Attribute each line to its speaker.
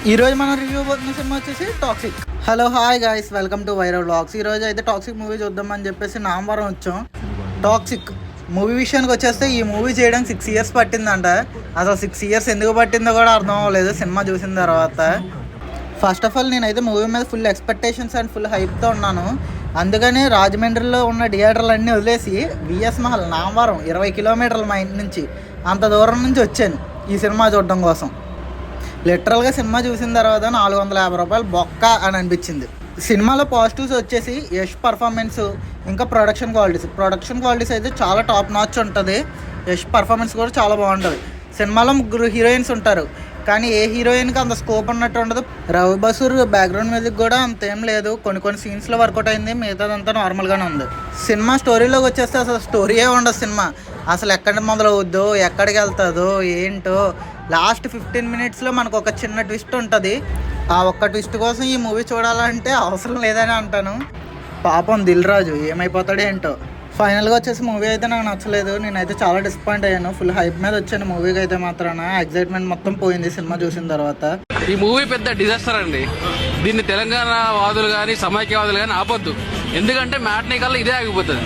Speaker 1: ఈ రోజు మనం రివ్యూ పోతున్న సినిమా వచ్చేసి toxic. Hello hi guys, welcome to viral vlogs. ఈ రోజు అయితే టాక్సిక్ మూవీ చూద్దామని చెప్పేసి నామవరం వచ్చాం. టాక్సిక్ మూవీ విషయానికి వచ్చేస్తే ఈ మూవీ చేయడానికి 6 years పట్టిందంట. అసలు 6 years ఎందుకు పట్టిందో కూడా అర్థం అవ్వలేదు సినిమా చూసిన తర్వాత. ఫస్ట్ ఆఫ్ ఆల్ నేనైతే మూవీ మీద ఫుల్ ఎక్స్పెక్టేషన్స్ అండ్ ఫుల్ హైప్తో ఉన్నాను. అందుకని రాజమండ్రిలో ఉన్న థియేటర్లు అన్నీ వదిలేసి విఎస్ మహల్ నామవరం 20 kilometers మా ఇంటి నుంచి అంత దూరం నుంచి వచ్చాను ఈ సినిమా చూడడం కోసం. లిటరల్గా సినిమా చూసిన తర్వాత 450 రూపాయలు బొక్క అని అనిపించింది. సినిమాలో పాజిటివ్స్ వచ్చేసి యష్ పర్ఫార్మెన్స్, ఇంకా ప్రొడక్షన్ క్వాలిటీస్ అయితే చాలా టాప్ నాచ్ ఉంటుంది. యష్ పర్ఫార్మెన్స్ కూడా చాలా బాగుంటుంది. సినిమాలో 3 హీరోయిన్స్ ఉంటారు, కానీ ఏ హీరోయిన్కి అంత స్కోప్ ఉన్నట్టు ఉండదు. రవి బసూర్ బ్యాక్గ్రౌండ్ మ్యూజిక్ కూడా అంతేం లేదు, కొన్ని సీన్స్లో వర్కౌట్ అయింది, మిగతాదంతా నార్మల్గానే ఉంది. సినిమా స్టోరీలోకి వచ్చేస్తే అసలు స్టోరీయే ఉండదు. సినిమా అసలు ఎక్కడ మొదలవుద్దో, ఎక్కడికి వెళ్తుందో ఏంటో, లాస్ట్ 15 minutesలో మనకు ఒక చిన్న ట్విస్ట్ ఉంటుంది. ఆ ఒక్క ట్విస్ట్ కోసం ఈ మూవీ చూడాలంటే అవసరం లేదని అంటాను. పాపం దిల్ రాజు ఏమైపోతాడో ఏంటో. ఫైనల్గా వచ్చేసి మూవీ అయితే నాకు నచ్చలేదు. నేనైతే చాలా డిసప్పాయింట్ అయ్యాను. ఫుల్ హైప్ మీద వచ్చాను మూవీకి అయితే మాత్రాన. ఎగ్జైట్మెంట్ మొత్తం పోయింది సినిమా చూసిన తర్వాత.
Speaker 2: ఈ మూవీ పెద్ద డిజాస్టర్ అండి. దీన్ని తెలంగాణ వాదులు కానీ సమైక్యవాదులు కానీ ఆపొద్దు, ఎందుకంటే మ్యాట్నీ కల్లా ఇదే ఆగిపోతుంది.